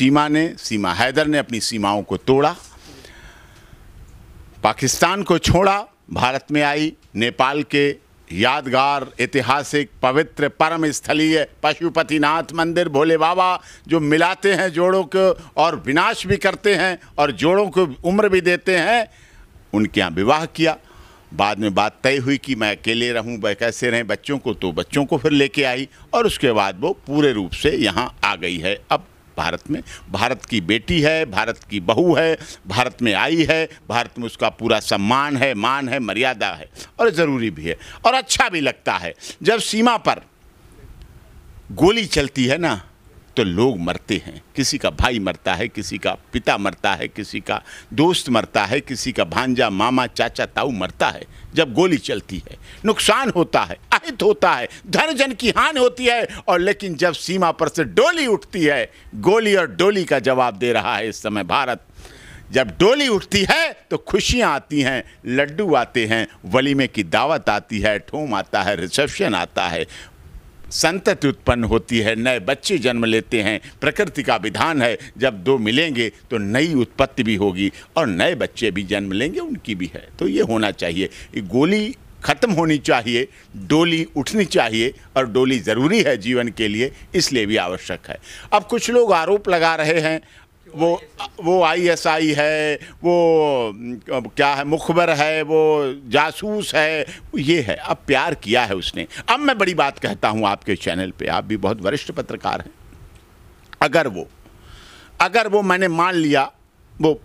सीमा हैदर ने अपनी सीमाओं को तोड़ा, पाकिस्तान को छोड़ा, भारत में आई, नेपाल के यादगार ऐतिहासिक पवित्र परम स्थलीय पशुपतिनाथ मंदिर, भोले बाबा जो मिलाते हैं जोड़ों को और विनाश भी करते हैं और जोड़ों को उम्र भी देते हैं, उनके यहाँ विवाह किया। बाद में बात तय हुई कि मैं अकेले रहूं, वह कैसे रहें, बच्चों को, तो बच्चों को फिर लेके आई और उसके बाद वो पूरे रूप से यहाँ आ गई है। अब भारत में, भारत की बेटी है, भारत की बहू है, भारत में आई है, भारत में उसका पूरा सम्मान है, मान है, मर्यादा है और ज़रूरी भी है और अच्छा भी लगता है। जब सीमा पर गोली चलती है ना तो लोग मरते हैं, किसी का भाई मरता है, किसी का पिता मरता है, किसी का दोस्त मरता है, किसी का भांजा, मामा, चाचा, ताऊ मरता है। जब गोली चलती है नुकसान होता है, अहित होता है, धन जन की हानि होती है, और लेकिन जब सीमा पर से डोली उठती है, गोली और डोली का जवाब दे रहा है इस समय भारत। जब डोली उठती है तो खुशियाँ आती हैं, लड्डू आते हैं, वलीमे की दावत आती है, ठोम आता है, रिसेप्शन आता है, संतति उत्पन्न होती है, नए बच्चे जन्म लेते हैं। प्रकृति का विधान है, जब दो मिलेंगे तो नई उत्पत्ति भी होगी और नए बच्चे भी जन्म लेंगे, उनकी भी है। तो ये होना चाहिए, गोली ख़त्म होनी चाहिए, डोली उठनी चाहिए और डोली ज़रूरी है जीवन के लिए, इसलिए भी आवश्यक है। अब कुछ लोग आरोप लगा रहे हैं वो ISI है, वो क्या है, मुखबर है, वो जासूस है, ये है। अब प्यार किया है उसने। अब मैं बड़ी बात कहता हूँ आपके चैनल पे, आप भी बहुत वरिष्ठ पत्रकार हैं, अगर वो मैंने मान लिया वो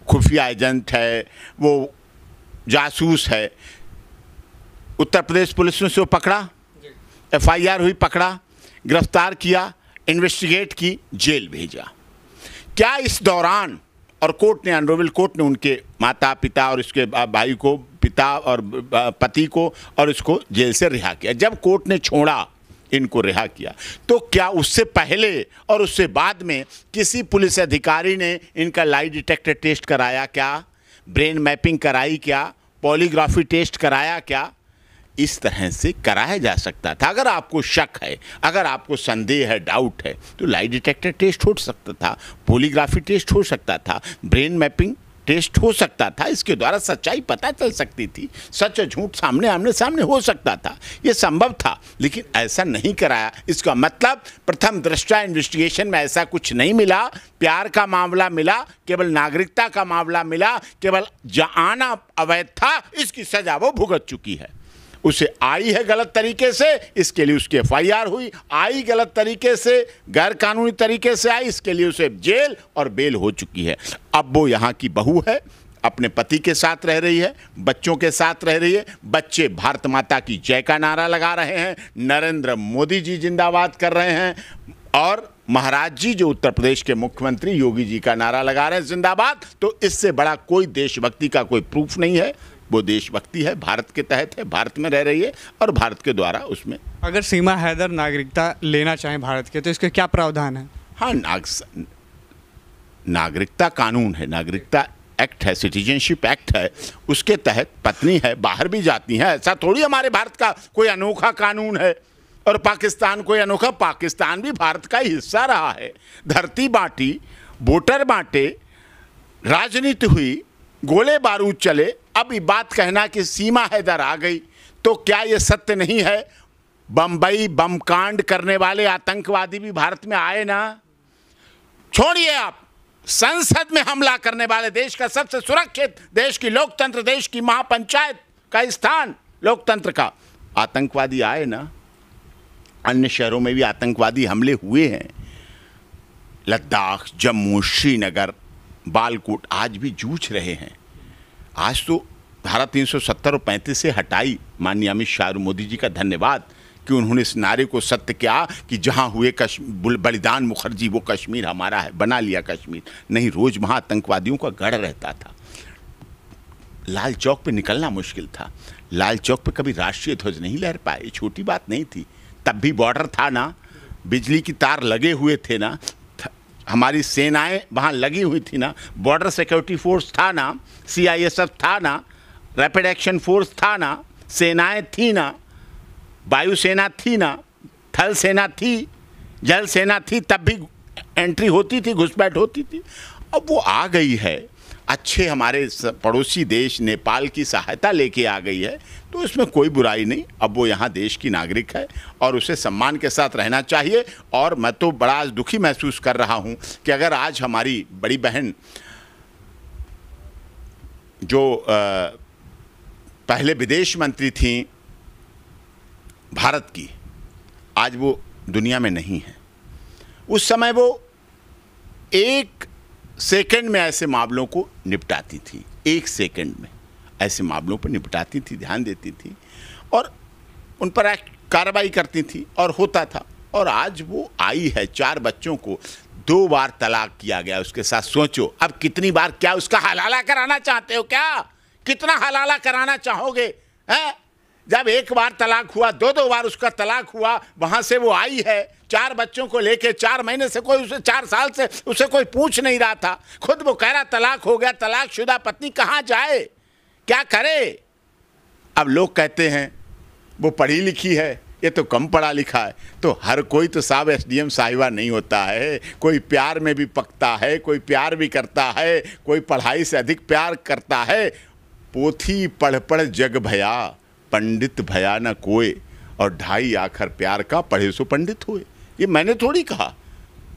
खुफिया एजेंट है, वो जासूस है, उत्तर प्रदेश पुलिस ने उसको पकड़ा, FIR हुई, पकड़ा, गिरफ्तार किया, इन्वेस्टिगेट की, जेल भेजा। क्या इस दौरान, और कोर्ट ने, ऑनरेबल कोर्ट ने उनके माता पिता और उसके भाई को, पिता और पति को और उसको जेल से रिहा किया। जब कोर्ट ने छोड़ा, इनको रिहा किया, तो क्या उससे पहले और उससे बाद में किसी पुलिस अधिकारी ने इनका लाई डिटेक्टर टेस्ट कराया क्या? ब्रेन मैपिंग कराई क्या? पॉलीग्राफी टेस्ट कराया क्या? इस तरह से कराया जा सकता था। अगर आपको शक है, अगर आपको संदेह है, डाउट है, तो लाई डिटेक्टर टेस्ट हो सकता था, पॉलीग्राफी टेस्ट हो सकता था, ब्रेन मैपिंग टेस्ट हो सकता था। इसके द्वारा सच्चाई पता चल सकती थी, सच और झूठ सामने आमने सामने हो सकता था, ये संभव था, लेकिन ऐसा नहीं कराया। इसका मतलब प्रथम दृष्टया इन्वेस्टिगेशन में ऐसा कुछ नहीं मिला, प्यार का मामला मिला, केवल नागरिकता का मामला मिला, केवल आना अवैध था, इसकी सजा वो भुगत चुकी है। उसे आई है गलत तरीके से, इसके लिए उसकी FIR हुई, आई गलत तरीके से, गैर कानूनी तरीके से आई, इसके लिए उसे जेल और बेल हो चुकी है। अब वो यहाँ की बहू है, अपने पति के साथ रह रही है, बच्चों के साथ रह रही है, बच्चे भारत माता की जय का नारा लगा रहे हैं, नरेंद्र मोदी जी जिंदाबाद कर रहे हैं, और महाराज जी जो उत्तर प्रदेश के मुख्यमंत्री योगी जी का नारा लगा रहे हैं जिंदाबाद। तो इससे बड़ा कोई देशभक्ति का कोई प्रूफ नहीं है। वो देशभक्ति है, भारत के तहत है, भारत में रह रही है और भारत के द्वारा उसमें। अगर सीमा हैदर नागरिकता लेना चाहें भारत के, तो इसके क्या प्रावधान है? हाँ, नागरिकता कानून है, नागरिकता एक्ट है, सिटीजनशिप एक्ट है, उसके तहत पत्नी है, बाहर भी जाती है। ऐसा थोड़ी हमारे भारत का कोई अनोखा कानून है और पाकिस्तान कोई अनोखा, पाकिस्तान भी भारत का हिस्सा रहा है। धरती बांटी, वोटर बांटे, राजनीति हुई, गोले बारूद चले। अब ये बात कहना कि सीमा हैदर आ गई, तो क्या ये सत्य नहीं है? बम्बई बम कांड करने वाले आतंकवादी भी भारत में आए ना। छोड़िए आप, संसद में हमला करने वाले, देश का सबसे सुरक्षित, देश की लोकतंत्र, देश की महापंचायत का स्थान लोकतंत्र का, आतंकवादी आए ना। अन्य शहरों में भी आतंकवादी हमले हुए हैं, लद्दाख, जम्मू, श्रीनगर, बालकोट, आज भी जूझ रहे हैं। आज तो धारा 370 और 35 से हटाई, माननीय अमित शाह और मोदी जी का धन्यवाद कि उन्होंने इस नारे को सत्य किया कि जहां हुए बलिदान मुखर्जी, वो कश्मीर हमारा है, बना लिया कश्मीर। नहीं, रोज वहां आतंकवादियों का गढ़ रहता था। लाल चौक पे निकलना मुश्किल था, लाल चौक पे कभी राष्ट्रीय ध्वज नहीं लहर पाए, छोटी बात नहीं थी। तब भी बॉर्डर था ना, बिजली की तार लगे हुए थे ना, हमारी सेनाएं वहाँ लगी हुई थी ना, बॉर्डर सिक्योरिटी फोर्स था ना, CISF था ना, रैपिड एक्शन फोर्स था ना, सेनाएं थी ना, वायुसेना थी ना, थल सेना थी, जल सेना थी, तब भी एंट्री होती थी, घुसपैठ होती थी। अब वो आ गई है, अच्छे हमारे पड़ोसी देश नेपाल की सहायता लेके आ गई है, तो इसमें कोई बुराई नहीं। अब वो यहाँ देश की नागरिक है और उसे सम्मान के साथ रहना चाहिए। और मैं तो बड़ा आज दुखी महसूस कर रहा हूँ कि अगर आज हमारी बड़ी बहन जो पहले विदेश मंत्री थी भारत की, आज वो दुनिया में नहीं है। उस समय वो 1 सेकंड में ऐसे मामलों को निपटाती थी, 1 सेकंड में ऐसे मामलों पर निपटाती थी, ध्यान देती थी और उन पर कार्रवाई करती थी और होता था। और आज वो आई है, 4 बच्चों को 2 बार तलाक किया गया उसके साथ। सोचो अब कितनी बार, क्या उसका हलाला कराना चाहते हो? क्या कितना हलाला कराना चाहोगे हैं? जब 1 बार तलाक हुआ, 2 बार उसका तलाक हुआ, वहां से वो आई है 4 बच्चों को लेके। 4 महीने से कोई उसे, 4 साल से उसे कोई पूछ नहीं रहा था। खुद वो कह रहा तलाक हो गया। तलाकशुदा पत्नी कहाँ जाए, क्या करे? अब लोग कहते हैं वो पढ़ी लिखी है, ये तो कम पढ़ा लिखा है। तो हर कोई तो साहब एसडीएम साहिबा नहीं होता है। कोई प्यार में भी पकता है, कोई प्यार भी करता है, कोई पढ़ाई से अधिक प्यार करता है। पोथी पढ़ पढ़ जग भया, पंडित भया न कोय, और 2.5 आखर प्यार का, पढ़े सो पंडित हुए। ये मैंने थोड़ी कहा।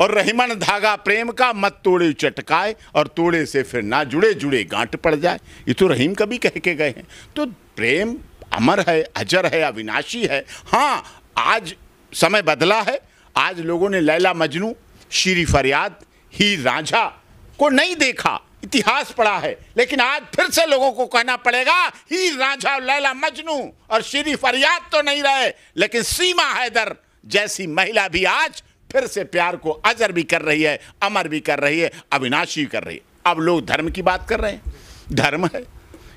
और रहीमन धागा प्रेम का, मत तोड़े चटकाए, और तोड़े से फिर ना जुड़े, जुड़े गांठ पड़ जाए। ये तो रहीम कभी कह के गए हैं। तो प्रेम अमर है, अजर है, अविनाशी है। हाँ, आज समय बदला है। आज लोगों ने लैला मजनू, शीरी फरियाद, हीर रांझा को नहीं देखा, इतिहास पढ़ा है। लेकिन आज फिर से लोगों को कहना पड़ेगा हीर रांझा, लैला मजनू और शीरी फरियाद तो नहीं रहे, लेकिन सीमा हैदर जैसी महिला भी आज फिर से प्यार को अजर भी कर रही है, अमर भी कर रही है, अविनाशी कर रही है। अब लोग धर्म की बात कर रहे हैं। धर्म है,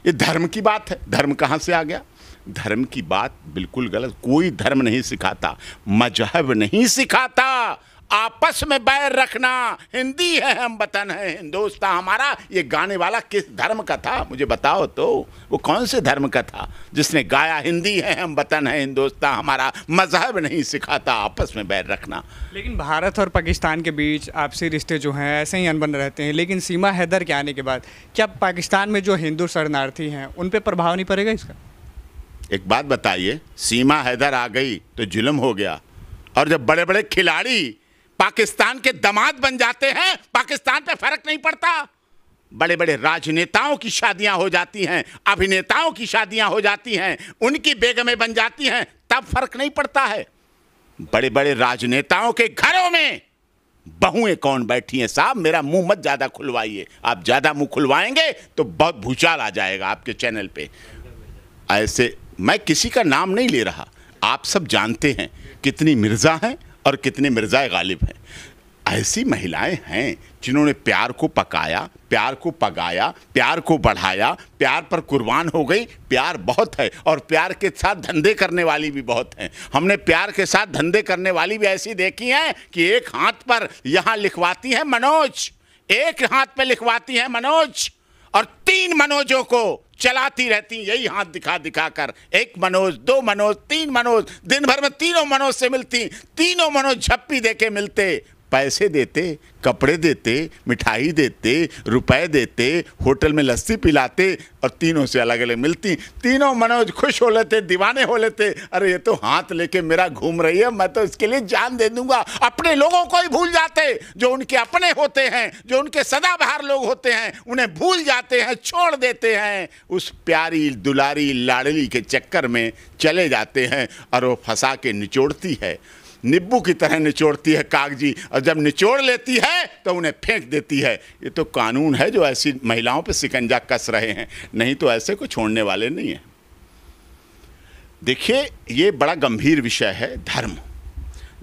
ये धर्म की बात है। धर्म कहाँ से आ गया? धर्म की बात बिल्कुल गलत। कोई धर्म नहीं सिखाता, मजहब नहीं सिखाता आपस में बैर रखना। हिंदी है हम वतन है हिंदुस्तान हमारा। ये गाने वाला किस धर्म का था मुझे बताओ तो? वो कौन से धर्म का था जिसने गाया हिंदी है हम वतन है हिंदुस्तान हमारा? मजहब नहीं सिखाता आपस में बैर रखना। लेकिन भारत और पाकिस्तान के बीच आपसी रिश्ते जो हैं ऐसे ही अनबन रहते हैं। लेकिन सीमा हैदर के आने के बाद क्या पाकिस्तान में जो हिंदू शरणार्थी हैं उन पर प्रभाव नहीं पड़ेगा इसका? एक बात बताइए, सीमा हैदर आ गई तो जुल्म हो गया। और जब बड़े बड़े खिलाड़ी पाकिस्तान के दामाद बन जाते हैं, पाकिस्तान पे फर्क नहीं पड़ता। बड़े बड़े राजनेताओं की शादियां हो जाती हैं, अभिनेताओं की शादियां हो जाती हैं, उनकी बेगमें बन जाती हैं, तब फर्क नहीं पड़ता है। बड़े बड़े राजनेताओं के घरों में बहुएं कौन बैठी हैं? साहब मेरा मुंह मत ज्यादा खुलवाइए। आप ज्यादा मुंह खुलवाएंगे तो बहुत भूचाल आ जाएगा आपके चैनल पे। ऐसे मैं किसी का नाम नहीं ले रहा, आप सब जानते हैं कितनी मिर्जा हैं और कितने मिर्जा गालिब हैं। ऐसी महिलाएं हैं जिन्होंने प्यार को पकाया, प्यार को पगाया, प्यार को बढ़ाया, प्यार पर कुर्बान हो गई। प्यार बहुत है और प्यार के साथ धंधे करने वाली भी बहुत हैं। हमने प्यार के साथ धंधे करने वाली भी ऐसी देखी हैं कि एक हाथ पर यहाँ लिखवाती हैं मनोज, एक हाथ पे लिखवाती हैं मनोज और 3 मनोजों को चलाती रहती यही हाथ दिखा दिखा कर। 1 मनोज, 2 मनोज, 3 मनोज, दिन भर में 3 मनोज से मिलती। 3 मनोज झप्पी देके मिलते, पैसे देते, कपड़े देते, मिठाई देते, रुपए देते, होटल में लस्सी पिलाते और तीनों से अलग अलग मिलती। 3 मनोज खुश हो लेते, दीवाने हो लेते। अरे ये तो हाथ लेके मेरा घूम रही है, मैं तो इसके लिए जान दे दूंगा। अपने लोगों को ही भूल जाते, जो उनके अपने होते हैं, जो उनके सदाबहार लोग होते हैं, उन्हें भूल जाते हैं, छोड़ देते हैं। उस प्यारी दुलारी लाडली के चक्कर में चले जाते हैं और वो फंसा के निचोड़ती है, नींबू की तरह निचोड़ती है कागजी, और जब निचोड़ लेती है तो उन्हें फेंक देती है। ये तो कानून है जो ऐसी महिलाओं पे शिकंजा कस रहे हैं, नहीं तो ऐसे को छोड़ने वाले नहीं हैं। देखिए ये बड़ा गंभीर विषय है धर्म।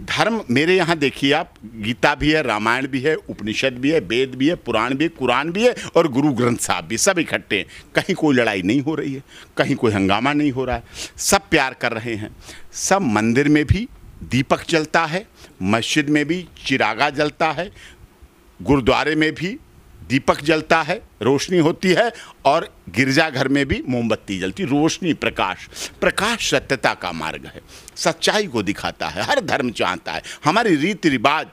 धर्म मेरे यहाँ देखिए आप, गीता भी है, रामायण भी है, उपनिषद भी है, वेद भी है, पुराण भी है, कुरान भी है और गुरु ग्रंथ साहब भी, सब इकट्ठे हैं। कहीं कोई लड़ाई नहीं हो रही है, कहीं कोई हंगामा नहीं हो रहा है, सब प्यार कर रहे हैं। सब मंदिर में भी दीपक जलता है, मस्जिद में भी चिरागा जलता है, गुरुद्वारे में भी दीपक जलता है, रोशनी होती है, और गिरजाघर में भी मोमबत्ती जलती। रोशनी, प्रकाश, प्रकाश सत्यता का मार्ग है, सच्चाई को दिखाता है। हर धर्म चाहता है, हमारी रीति रिवाज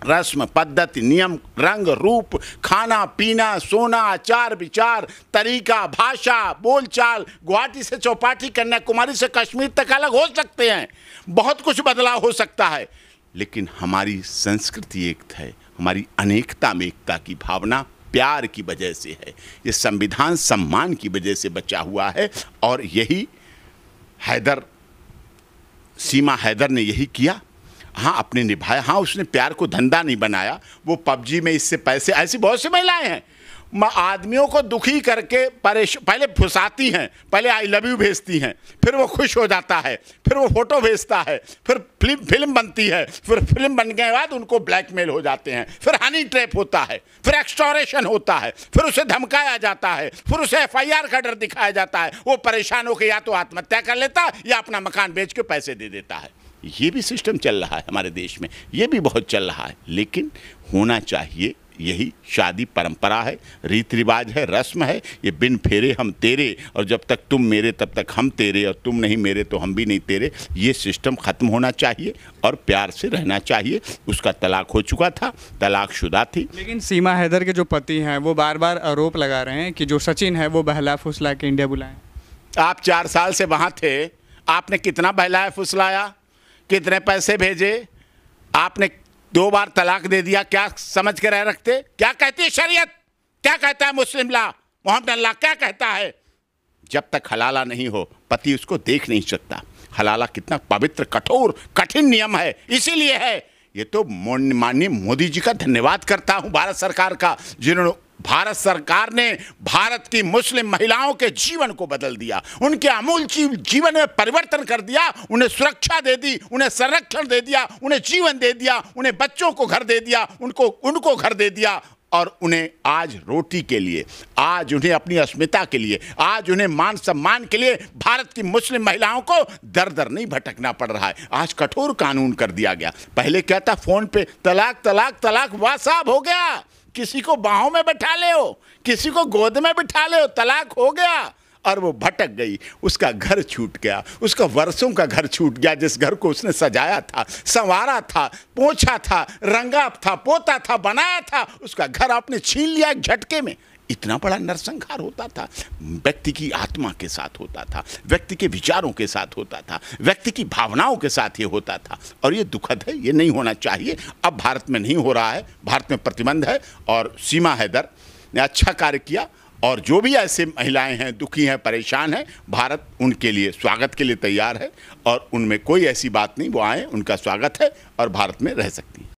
रस्म, पद्धति, नियम, रंग, रूप, खाना पीना, सोना, आचार विचार, तरीका, भाषा, बोलचाल, गुवाहाटी से चौपाटी, कन्याकुमारी से कश्मीर तक अलग हो सकते हैं, बहुत कुछ बदलाव हो सकता है, लेकिन हमारी संस्कृति एक है। हमारी अनेकता में एकता की भावना प्यार की वजह से है। ये संविधान सम्मान की वजह से बचा हुआ है और यही सीमा हैदर ने यही किया। हाँ, अपने निभाया। हाँ, उसने प्यार को धंधा नहीं बनाया। वो पबजी में इससे पैसे, ऐसी बहुत सी महिलाएं हैं आदमियों को दुखी करके पहले फुसाती हैं, पहले आई लव यू भेजती हैं, फिर वो खुश हो जाता है, फिर वो फोटो भेजता है, फिर फिल्म बनती है, फिर फिल्म बनने के बाद उनको ब्लैकमेल हो जाते हैं, फिर हनी ट्रैप होता है, फिर एक्सटॉर्शन होता है, फिर उसे धमकाया जाता है, फिर उसे FIR का डर दिखाया जाता है। वो परेशान होकर या तो आत्महत्या कर लेता या अपना मकान बेच के पैसे दे देता है। ये भी सिस्टम चल रहा है हमारे देश में, ये भी बहुत चल रहा है। लेकिन होना चाहिए यही शादी परंपरा है, रीति रिवाज है, रस्म है। ये बिन फेरे हम तेरे, और जब तक तुम मेरे तब तक हम तेरे, और तुम नहीं मेरे तो हम भी नहीं तेरे। ये सिस्टम ख़त्म होना चाहिए और प्यार से रहना चाहिए। उसका तलाक हो चुका था, तलाकशुदा थी। लेकिन सीमा हैदर के जो पति हैं वो बार बार आरोप लगा रहे हैं कि जो सचिन है वो बहला फुसला के इंडिया बुलाएं। आप 4 साल से वहाँ थे, आपने कितना बहलाया फुसलाया, कितने पैसे भेजे, आपने 2 बार तलाक दे दिया, क्या समझ के रह रखते? क्या कहती है शरीयत, क्या कहता है मुस्लिम लॉ, मोहम्मद अल्लाह क्या कहता है? जब तक हलाला नहीं हो पति उसको देख नहीं सकता। हलाला कितना पवित्र, कठोर, कठिन नियम है, इसीलिए है। ये तो माननीय मोदी जी का धन्यवाद करता हूँ, भारत सरकार का, जिन्होंने भारत सरकार ने भारत की मुस्लिम महिलाओं के जीवन को बदल दिया, उनके आमूल जीवन में परिवर्तन कर दिया, उन्हें सुरक्षा दे दी, उन्हें संरक्षण दे दिया, उन्हें जीवन दे दिया, उन्हें बच्चों को घर दे दिया, उनको घर दे दिया, और उन्हें आज रोटी के लिए, आज उन्हें अपनी अस्मिता के लिए, आज उन्हें मान सम्मान के लिए भारत की मुस्लिम महिलाओं को दर दर नहीं भटकना पड़ रहा है। आज कठोर कानून कर दिया गया। पहले क्या था, फोन पे तलाक तलाक तलाक, वाह साहब हो गया, किसी को बाहों में बैठा ले हो, किसी को गोद में बैठा ले हो, तलाक हो गया। और वो भटक गई, उसका घर छूट गया, उसका वर्षों का घर छूट गया, जिस घर को उसने सजाया था, संवारा था, पोंछा था, रंगा था, पोता था, बनाया था, उसका घर आपने छीन लिया एक झटके में। इतना बड़ा नरसंहार होता था, व्यक्ति की आत्मा के साथ होता था, व्यक्ति के विचारों के साथ होता था, व्यक्ति की भावनाओं के साथ ये होता था, और ये दुखद है, ये नहीं होना चाहिए। अब भारत में नहीं हो रहा है, भारत में प्रतिबंध है, और सीमा हैदर ने अच्छा कार्य किया। और जो भी ऐसे महिलाएं हैं, दुखी हैं, परेशान हैं, भारत उनके लिए स्वागत के लिए तैयार है, और उनमें कोई ऐसी बात नहीं, वो आए, उनका स्वागत है और भारत में रह सकती हैं।